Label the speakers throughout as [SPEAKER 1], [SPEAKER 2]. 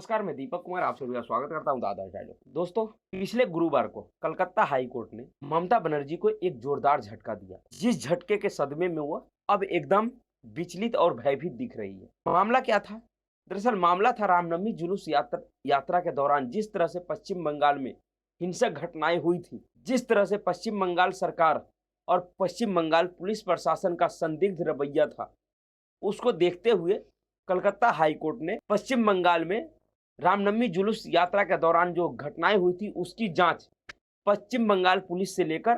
[SPEAKER 1] नमस्कार, मैं दीपक कुमार आप सभी का स्वागत करता हूं दादा डायलॉग। दोस्तों, पिछले गुरुवार को कलकत्ता हाई कोर्ट ने ममता बनर्जी को एक जोरदार झटका दिया, जिस झटके के सदमे में वो अब एकदम विचलित और भयभीत दिख रही है। मामला क्या था? दरअसल मामला था रामनवमी जुलूस यात्रा के दौरान जिस तरह से पश्चिम बंगाल में हिंसक घटनाएं हुई थी, जिस तरह से पश्चिम बंगाल सरकार और पश्चिम बंगाल पुलिस प्रशासन का संदिग्ध रवैया था, उसको देखते हुए कलकत्ता हाई कोर्ट ने पश्चिम बंगाल में रामनवमी जुलूस यात्रा के दौरान जो घटनाएं हुई थी उसकी जांच पश्चिम बंगाल पुलिस से लेकर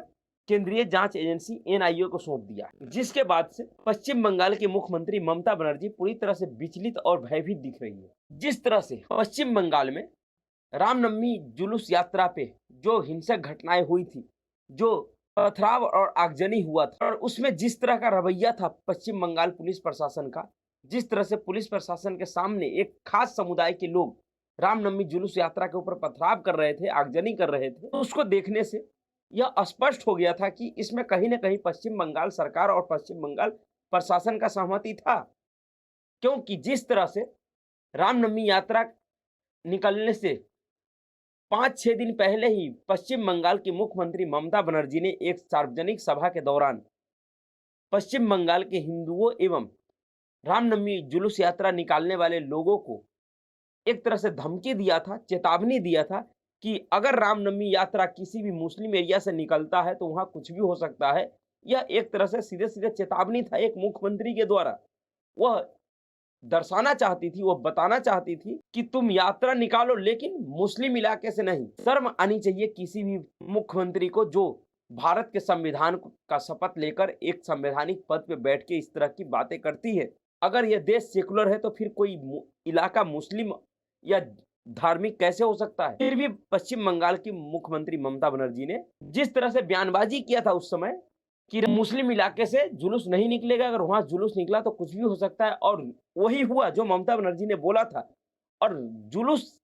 [SPEAKER 1] केंद्रीय जांच एजेंसी एनआईए को सौंप दिया, जिसके बाद से पश्चिम बंगाल की मुख्यमंत्री ममता बनर्जी पूरी तरह से विचलित और भयभीत दिख रही है। जिस तरह से पश्चिम बंगाल में रामनवमी जुलूस यात्रा पे जो हिंसक घटनाएं हुई थी, जो पथराव और आगजनी हुआ था और उसमें जिस तरह का रवैया था पश्चिम बंगाल पुलिस प्रशासन का, जिस तरह से पुलिस प्रशासन के सामने एक खास समुदाय के लोग रामनवमी जुलूस यात्रा के ऊपर पथराव कर रहे थे, आगजनी कर रहे थे, तो उसको देखने से यह स्पष्ट हो गया था कि इसमें कहीं न कहीं पश्चिम बंगाल सरकार और पश्चिम बंगाल प्रशासन का सहमति था। क्योंकि जिस तरह से रामनवमी यात्रा निकलने से 5-6 दिन पहले ही पश्चिम बंगाल की मुख्यमंत्री ममता बनर्जी ने एक सार्वजनिक सभा के दौरान पश्चिम बंगाल के हिंदुओं एवं रामनवमी जुलूस यात्रा निकालने वाले लोगों को एक तरह से धमकी दिया था, चेतावनी दिया था कि अगर रामनवमी यात्रा किसी भी मुस्लिम एरिया से निकलता है तो वहां कुछ भी हो सकता है। यह एक तरह से सीधे-सीधे चेतावनी था एक मुख्यमंत्री के द्वारा। वह दर्शाना चाहती थी, वह बताना चाहती थी कि तुम यात्रा निकालो लेकिन मुस्लिम इलाके से नहीं। शर्म आनी चाहिए किसी भी मुख्यमंत्री को जो भारत के संविधान का शपथ लेकर एक संवैधानिक पद पे बैठ के इस तरह की बातें करती है। अगर यह देश सेकुलर है तो फिर कोई इलाका मुस्लिम या धार्मिक कैसे हो सकता है? फिर भी पश्चिम बंगाल की मुख्यमंत्री ममता बनर्जी ने जिस तरह से बयानबाजी किया था उस समय कि मुस्लिम इलाके से जुलूस नहीं निकलेगा, अगर वहां जुलूस निकला तो कुछ भी हो सकता है, और वही हुआ जो ममता बनर्जी ने बोला था। और जुलूस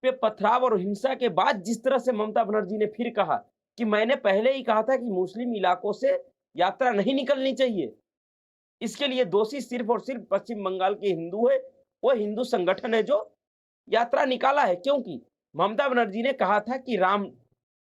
[SPEAKER 1] पे पथराव और हिंसा के बाद जिस तरह से ममता बनर्जी ने फिर कहा कि मैंने पहले ही कहा था कि मुस्लिम इलाकों से यात्रा नहीं निकलनी चाहिए, इसके लिए दोषी सिर्फ और सिर्फ पश्चिम बंगाल के हिंदू है, वो हिंदू संगठन है जो यात्रा निकाला है। क्योंकि ममता बनर्जी ने कहा था कि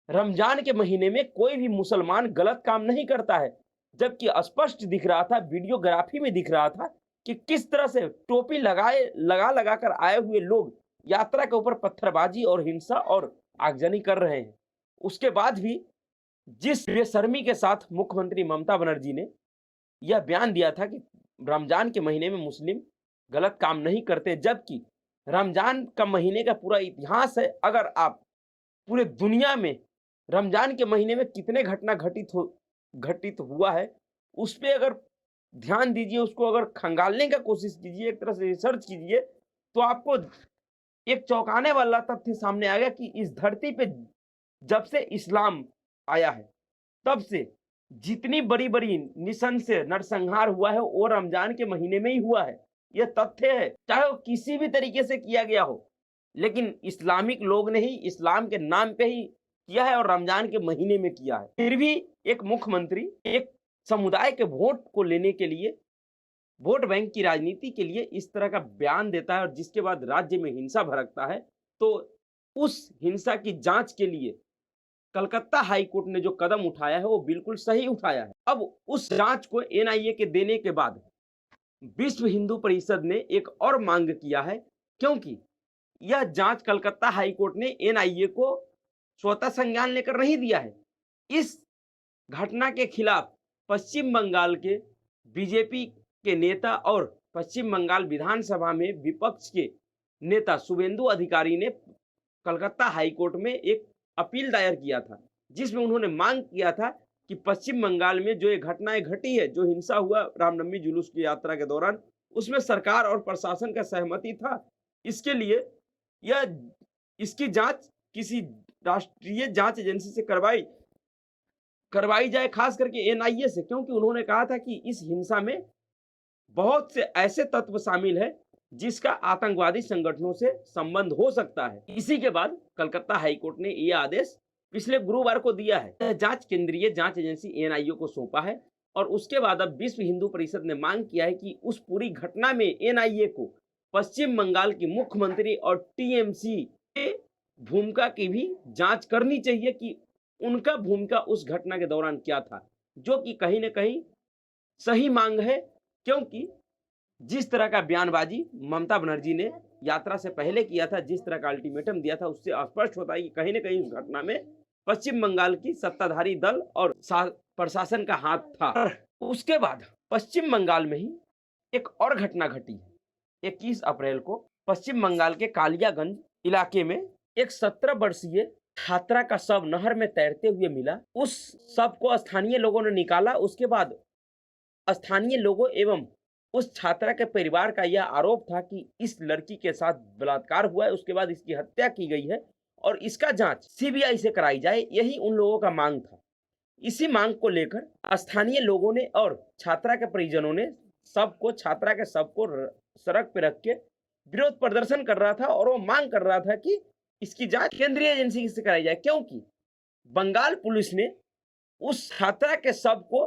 [SPEAKER 1] रमजान के महीने में कोई भी मुसलमान गलत काम नहीं करता है, जबकि स्पष्ट दिख रहा था, वीडियोग्राफी में दिख रहा था कि किस तरह से टोपी लगा कर आए हुए लोग यात्रा के ऊपर पत्थरबाजी और हिंसा और आगजनी कर रहे हैं। उसके बाद भी जिस बेशर्मी के साथ मुख्यमंत्री ममता बनर्जी ने यह बयान दिया था कि रमजान के महीने में मुस्लिम गलत काम नहीं करते, जबकि रमजान का महीने का पूरा इतिहास है। अगर आप पूरे दुनिया में रमजान के महीने में कितने घटना घटित हुआ है, उस पे अगर ध्यान दीजिए, उसको अगर खंगालने का कोशिश कीजिए, एक तरह से रिसर्च कीजिए, तो आपको एक चौंकाने वाला तथ्य सामने आ गया कि इस धरती पे जब से इस्लाम आया है, तब से जितनी बड़ी-बड़ी निशंस से नरसंहार हुआ है, वो रमजान के महीने में ही हुआ है। यह तथ्य है, चाहे वो किसी भी तरीके से किया गया हो, लेकिन इस्लामिक लोग ने ही इस्लाम के नाम पे ही किया है और रमजान के महीने में किया है। फिर भी एक मुख्यमंत्री एक समुदाय के वोट को लेने के लिए, वोट बैंक की राजनीति के लिए इस तरह का बयान देता है और जिसके बाद राज्य में हिंसा भड़कता है, तो उस हिंसा की जांच के लिए कलकत्ता हाई कोर्ट ने जो कदम उठाया है वो बिल्कुल सही उठाया है। अब उस जांच को एनआईए के देने के बाद विश्व हिंदू परिषद ने एक और मांग किया है, क्योंकि यह जांच कलकत्ता हाई कोर्ट ने एनआईए को स्वतः संज्ञान लेकर नहीं दिया है। इस घटना के खिलाफ पश्चिम बंगाल के बीजेपी के नेता और पश्चिम बंगाल विधानसभा में विपक्ष के नेता शुभेंदु अधिकारी ने कलकत्ता हाई कोर्ट में एक अपील दायर किया था, जिसमें उन्होंने मांग किया था कि पश्चिम बंगाल में जो ये घटनाएं घटी है, जो हिंसा हुआ रामनवमी जुलूस की यात्रा के दौरान, उसमें सरकार और प्रशासन का सहमति था। इसके लिए यह इसकी जांच किसी राष्ट्रीय जांच एजेंसी से करवाई जाए, खास करके एनआईए से, क्योंकि उन्होंने कहा था कि इस हिंसा में बहुत से ऐसे तत्व शामिल है जिसका आतंकवादी संगठनों से संबंध हो सकता है। इसी के बाद कलकत्ता हाईकोर्ट ने यह आदेश पिछले गुरुवार को दिया है। यह जांच केंद्रीय जांच एजेंसी एनआईए को सौंपा है और उसके बाद अब विश्व हिंदू परिषद ने मांग किया है कि उस पूरी घटना में एनआईए को पश्चिम बंगाल की मुख्यमंत्री और टीएमसी के भूमिका की भी जांच करनी चाहिए कि उनका भूमिका उस घटना के दौरान क्या था, जो कि कहीं न कहीं सही मांग है, क्योंकि जिस तरह का बयानबाजी ममता बनर्जी ने यात्रा से पहले किया था, जिस तरह का अल्टीमेटम दिया था, उससे स्पष्ट होता है कि कहीं न कहीं उस घटना में पश्चिम बंगाल की सत्ताधारी दल और प्रशासन का हाथ था। उसके बाद पश्चिम बंगाल में ही एक और घटना घटी है। 21 अप्रैल को पश्चिम बंगाल के कालियागंज इलाके में एक 17 वर्षीय छात्रा का शव नहर में तैरते हुए मिला। उस शव को स्थानीय लोगों ने निकाला। उसके बाद स्थानीय लोगों एवं उस छात्रा के परिवार का यह आरोप था कि इस लड़की के साथ बलात्कार हुआ है, उसके बाद इसकी हत्या की गई है और इसका जांच सीबीआई से कराई जाए, यही उन लोगों का मांग था। इसी मांग को लेकर स्थानीय लोगों ने और छात्रा के परिजनों ने छात्रा के शव को सड़क पर रख के विरोध प्रदर्शन कर रहा था और वो मांग कर रहा था कि इसकी जांच केंद्रीय एजेंसी से कराई जाए, क्योंकि बंगाल पुलिस ने उस छात्रा के शव को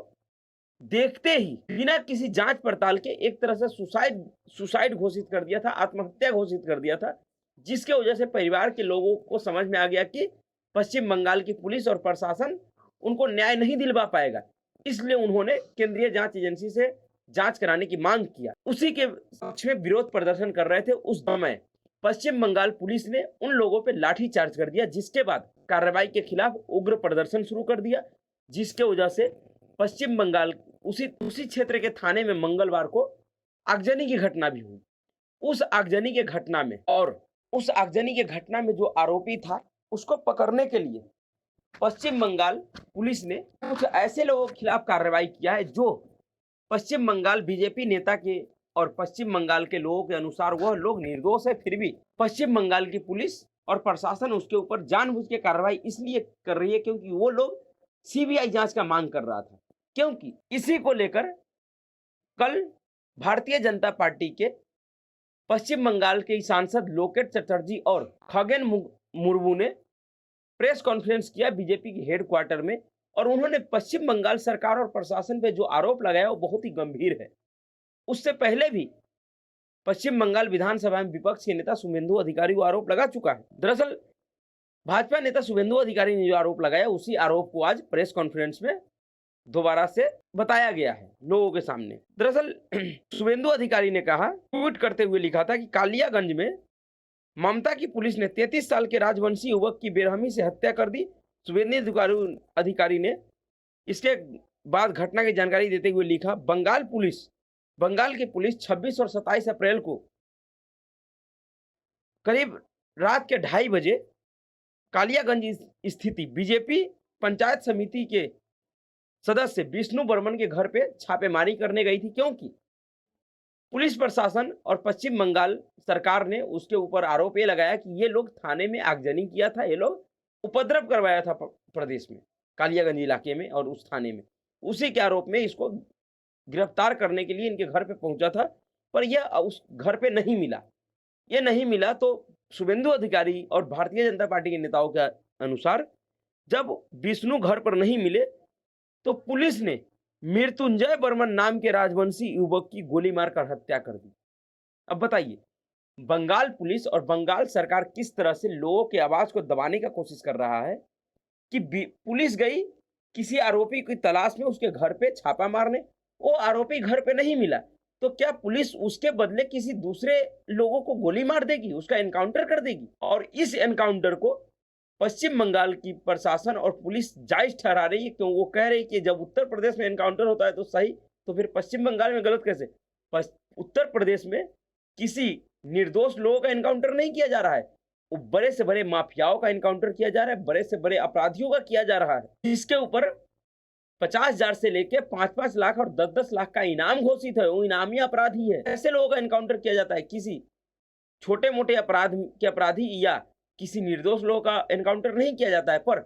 [SPEAKER 1] देखते ही बिना किसी जांच पड़ताल के एक तरह से सुसाइड घोषित कर दिया था, आत्महत्या घोषित कर दिया था, जिसके वजह से परिवार के लोगों को समझ में आ गया कि पश्चिम बंगाल की पुलिस और प्रशासन उनको न्याय नहीं दिलवा पाएगा। इसलिए उन्होंने केंद्रीय जांच एजेंसी से जांच कराने की मांग किया। उसी के पक्ष में विरोध प्रदर्शन कर रहे थे उस समय पश्चिम बंगाल पुलिस ने उन लोगों पर लाठीचार्ज कर दिया, जिसके बाद कार्रवाई के खिलाफ उग्र प्रदर्शन शुरू कर दिया, जिसके वजह से पश्चिम बंगाल उसी क्षेत्र के थाने में मंगलवार को आगजनी की घटना भी हुई। उस आगजनी के घटना में जो आरोपी था उसको पकड़ने के लिए पश्चिम बंगाल पुलिस ने कुछ ऐसे लोगों के खिलाफ कार्रवाई किया है जो पश्चिम बंगाल बीजेपी नेता के और पश्चिम बंगाल के लोगों के अनुसार वह लोग निर्दोष है, फिर भी पश्चिम बंगाल की पुलिस और प्रशासन उसके ऊपर जानबूझ के कार्रवाई इसलिए कर रही है क्योंकि वो लोग सीबीआई जांच का मांग कर रहा था। क्योंकि इसी को लेकर कल भारतीय जनता पार्टी के पश्चिम बंगाल के सांसद लोकेट चटर्जी और खगेन मुर्मू ने प्रेस कॉन्फ्रेंस किया बीजेपी के हेडक्वार्टर में, और उन्होंने पश्चिम बंगाल सरकार और प्रशासन पे जो आरोप लगाया वो बहुत ही गंभीर है। उससे पहले भी पश्चिम बंगाल विधानसभा में विपक्ष के नेता शुभेंदु अधिकारी को आरोप लगा चुका है। दरअसल भाजपा नेता शुभेंदु अधिकारी ने जो आरोप लगाया उसी आरोप को आज प्रेस कॉन्फ्रेंस में दोबारा से बताया गया है लोगों के सामने। दरअसल शुभेंदु अधिकारी ने कहा, ट्वीट करते हुए लिखा था कि कालियागंज में ममता की पुलिस ने 33 साल के राजवंशी युवक की बेरहमी से हत्या कर दी। शुभेंदु अधिकारी ने इसके बाद घटना की जानकारी देते हुए लिखा, बंगाल की पुलिस 26 और 27 अप्रैल को करीब रात के 2:30 बजे कालियागंज स्थिति बीजेपी पंचायत समिति के सदस्य विष्णु बर्मन के घर पे छापेमारी करने गई थी, क्योंकि पुलिस प्रशासन और पश्चिम बंगाल सरकार ने उसके ऊपर आरोप ये लगाया कि ये लोग थाने में आगजनी किया था, ये लोग उपद्रव करवाया था प्रदेश में कालियागंज इलाके में और उस थाने में। उसी के आरोप में इसको गिरफ्तार करने के लिए इनके घर पे पहुंचा था, पर यह उस घर पे नहीं मिला। तो शुभेंदु अधिकारी और भारतीय जनता पार्टी के नेताओं के अनुसार जब विष्णु घर पर नहीं मिले तो पुलिस ने मृत्युंजय बर्मन नाम के राजवंशी युवक की गोली मारकर हत्या कर दी। अब बताइए, बंगाल पुलिस और बंगाल सरकार किस तरह से लोगों की आवाज को दबाने का कोशिश कर रहा है कि पुलिस गई किसी आरोपी की तलाश में उसके घर पे छापा मारने, वो आरोपी घर पे नहीं मिला, तो क्या पुलिस उसके बदले किसी दूसरे लोगों को गोली मार देगी, उसका एनकाउंटर कर देगी? और इस एनकाउंटर को पश्चिम बंगाल की प्रशासन और पुलिस जायज ठहरा रही है, क्यों? वो कह रही है कि जब उत्तर प्रदेश में एनकाउंटर होता है तो सही, तो फिर पश्चिम बंगाल में गलत कैसे? उत्तर प्रदेश में किसी निर्दोष लोगों का एनकाउंटर नहीं किया जा रहा है, वो बड़े से बड़े माफियाओं का एनकाउंटर किया जा रहा है, बड़े से बड़े अपराधियों का किया जा रहा है। इसके ऊपर 50,000 से लेके 5-5 लाख और 10-10 लाख का इनाम घोषित है, वो इनामी अपराधी है। ऐसे लोगों का एनकाउंटर किया जाता है, किसी छोटे मोटे अपराध के अपराधी या किसी निर्दोष लोगों का एनकाउंटर नहीं किया जाता है। पर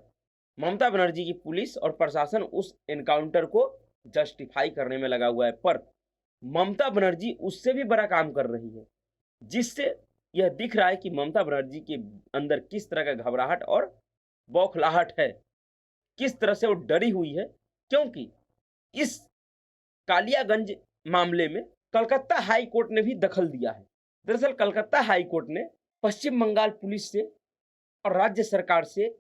[SPEAKER 1] ममता बनर्जी की पुलिस और प्रशासन उस एनकाउंटर को जस्टिफाई करने में लगा हुआ है, पर ममता बनर्जी उससे भी बड़ा काम कर रही है, जिससे यह दिख रहा है कि ममता बनर्जी के अंदर किस तरह का घबराहट और बौखलाहट है, किस तरह से वो डरी हुई है। क्योंकि इस कालियागंज मामले में कलकत्ता हाई कोर्ट ने भी दखल दिया है। दरअसल कलकत्ता हाई कोर्ट ने पश्चिम बंगाल पुलिस से और राज्य सरकार से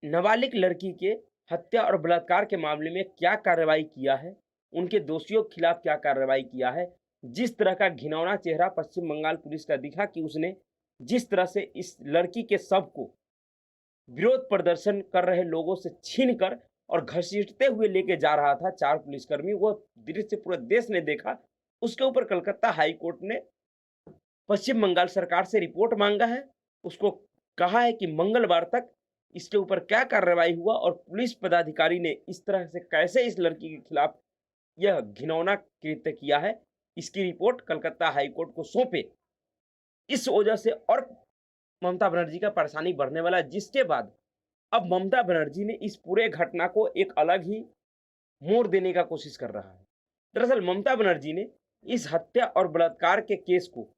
[SPEAKER 1] नाबालिग लड़की के हत्या और बलात्कार के मामले में क्या कार्रवाई किया है, उनके दोषियों के खिलाफ क्या कार्रवाई किया है। जिस तरह का घिनौना चेहरा पश्चिम बंगाल पुलिस का दिखा कि उसने जिस तरह से इस लड़की के शव को विरोध प्रदर्शन कर रहे लोगों से छीनकर और घसीटते हुए लेके जा रहा था 4 पुलिसकर्मी, वह दृश्य पूरे देश ने देखा। उसके ऊपर कलकत्ता हाई कोर्ट ने पश्चिम बंगाल सरकार से रिपोर्ट मांगा है। उसको कहा है कि मंगलवार तक इसके ऊपर क्या कार्रवाई हुआ और पुलिस पदाधिकारी ने इस तरह से कैसे इस लड़की के खिलाफ यह घिनौना कृत्य किया है, इसकी रिपोर्ट कलकत्ता हाई कोर्ट को सौंपे। इस वजह से और ममता बनर्जी का परेशानी बढ़ने वाला है, जिसके बाद अब ममता बनर्जी ने इस पूरे घटना को एक अलग ही मोड़ देने का कोशिश कर रहा है। दरअसल ममता बनर्जी ने इस हत्या और बलात्कार के केस को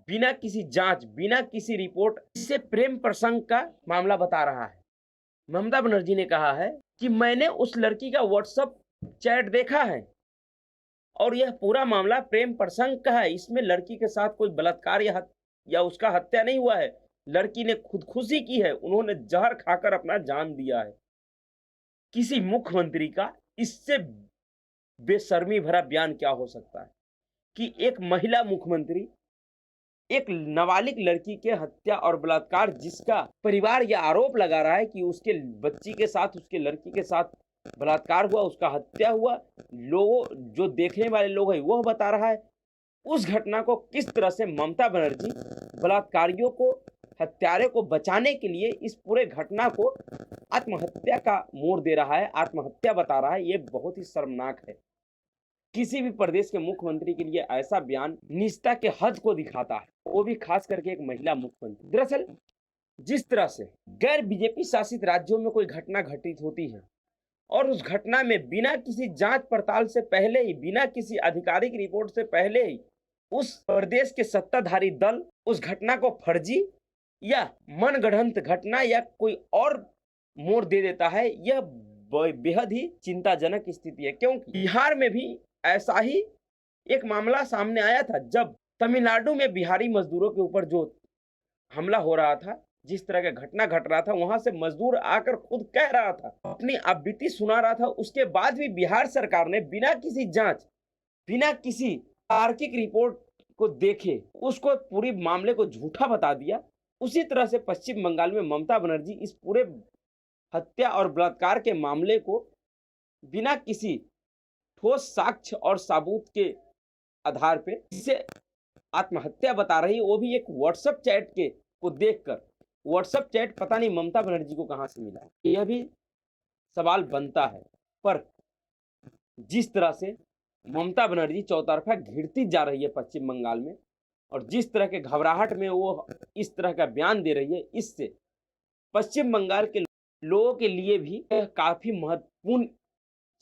[SPEAKER 1] बिना किसी जांच, बिना किसी रिपोर्ट, इसे प्रेम प्रसंग का मामला बता रहा है। ममता बनर्जी ने कहा है कि मैंने उस लड़की का व्हाट्सएप चैट देखा है और यह पूरा मामला प्रेम प्रसंग का है। इसमें लड़की के साथ कोई बलात्कार या उसका हत्या नहीं हुआ है। लड़की ने खुदकुशी की है, उन्होंने जहर खाकर अपना जान दिया है। किसी मुख्यमंत्री का इससे बेशर्मी भरा बयान क्या हो सकता है कि एक महिला मुख्यमंत्री एक नाबालिग लड़की के हत्या और बलात्कार, जिसका परिवार यह आरोप लगा रहा है कि उसके बच्ची के साथ, उसके लड़की के साथ बलात्कार हुआ, उसका हत्या हुआ, लोगों जो देखने वाले लोग हैं वह बता रहा है, उस घटना को किस तरह से ममता बनर्जी बलात्कारियों को, हत्यारे को बचाने के लिए इस पूरे घटना को आत्महत्या का मोड़ दे रहा है, आत्महत्या बता रहा है। ये बहुत ही शर्मनाक है। किसी भी प्रदेश के मुख्यमंत्री के लिए ऐसा बयान निजता के हद को दिखाता है, वो भी खास करके एक महिला मुख्यमंत्री। दरअसल जिस तरह से गैर बीजेपी शासित राज्यों में कोई घटना घटित होती है और उस घटना में बिना किसी जांच पड़ताल से पहले ही, बिना किसी आधिकारिक रिपोर्ट से पहले ही उस प्रदेश के सत्ताधारी दल उस घटना को फर्जी या मनगढ़ंत घटना या कोई और मोड़ दे देता है, यह बेहद ही चिंताजनक स्थिति है। क्योंकि बिहार में भी ऐसा ही एक मामला सामने आया था, जब तमिलनाडु में बिहारी मजदूरों के ऊपर जो हमला हो रहा था, जिस तरह का घटना घट रहा था, वहां से मजदूर आकर खुद कह रहा था, अपनी आपबीती सुना रहा था। उसके बाद भी बिहार सरकार ने बिना किसी जांच, बिना किसी तार्किक रिपोर्ट को देखे उसको पूरी मामले को झूठा बता दिया। उसी तरह से पश्चिम बंगाल में ममता बनर्जी इस पूरे हत्या और बलात्कार के मामले को बिना किसी ठोस साक्ष्य और सबूत के आधार पे इसे आत्महत्या बता रही है, वो भी एक व्हाट्सएप चैट के को देखकर। व्हाट्सएप चैट पता नहीं ममता बनर्जी को कहां से मिला, यह भी सवाल बनता है। पर जिस तरह से ममता बनर्जी चौतरफा घिरती जा रही है पश्चिम बंगाल में और जिस तरह के घबराहट में वो इस तरह का बयान दे रही है, इससे पश्चिम बंगाल के लोगों के लिए भी यह काफी महत्वपूर्ण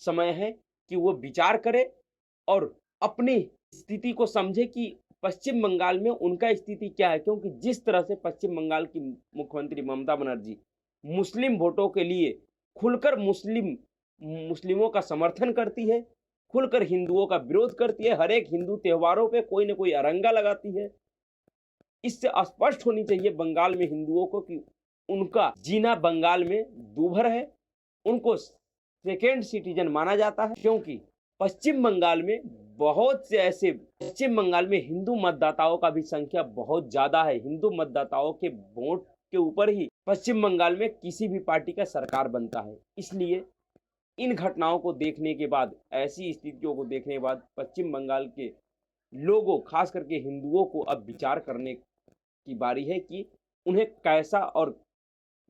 [SPEAKER 1] समय है कि वो विचार करे और अपनी स्थिति को समझे कि पश्चिम बंगाल में उनका स्थिति क्या है। क्योंकि जिस तरह से पश्चिम बंगाल की मुख्यमंत्री ममता बनर्जी मुस्लिम वोटों के लिए खुलकर मुस्लिमों का समर्थन करती है, खुलकर हिंदुओं का विरोध करती है, हर एक हिंदू त्योहारों पे कोई न कोई अरंगा लगाती है, इससे स्पष्ट होनी चाहिए बंगाल में हिंदुओं को कि उनका जीना बंगाल में दूभर है, उनको सेकेंड सिटीजन माना जाता है। क्योंकि पश्चिम बंगाल में बहुत से ऐसे, पश्चिम बंगाल में हिंदू मतदाताओं का भी संख्या बहुत ज्यादा है। हिंदू मतदाताओं के वोट के ऊपर ही पश्चिम बंगाल में किसी भी पार्टी का सरकार बनता है। इसलिए इन घटनाओं को देखने के बाद, ऐसी स्थितियों को देखने के बाद पश्चिम बंगाल के लोगों, खास करके हिंदुओं को अब विचार करने की बारी है कि उन्हें कैसा और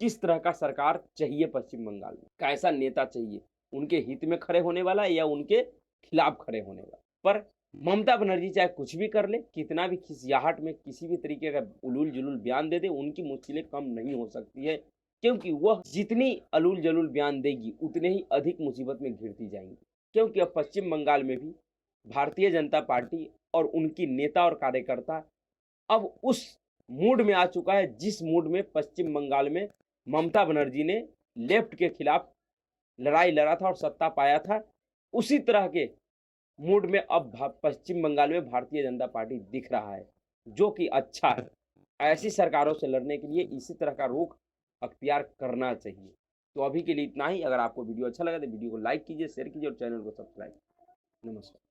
[SPEAKER 1] किस तरह का सरकार चाहिए पश्चिम बंगाल में, कैसा नेता चाहिए, उनके हित में खड़े होने वाला या उनके खिलाफ खड़े होने वाला। पर ममता बनर्जी चाहे कुछ भी कर ले, कितना भी खिसियाहट में किसी भी तरीके का उलूल जुलूल बयान दे दे, उनकी मुश्किलें कम नहीं हो सकती है। क्योंकि वह जितनी अलूल जलूल बयान देगी उतने ही अधिक मुसीबत में घिरती जाएंगी। क्योंकि अब पश्चिम बंगाल में भी भारतीय जनता पार्टी और उनकी नेता और कार्यकर्ता अब उस मूड में आ चुका है जिस मूड में पश्चिम बंगाल में ममता बनर्जी ने लेफ्ट के खिलाफ लड़ाई लड़ा था और सत्ता पाया था। उसी तरह के मूड में अब पश्चिम बंगाल में भारतीय जनता पार्टी दिख रहा है। जो कि अच्छा है। ऐसी सरकारों से लड़ने के लिए इसी तरह का रुख अख्तियार करना चाहिए। तो अभी के लिए इतना ही। अगर आपको वीडियो अच्छा लगा तो वीडियो को लाइक कीजिए, शेयर कीजिए और चैनल को सब्सक्राइब। नमस्कार।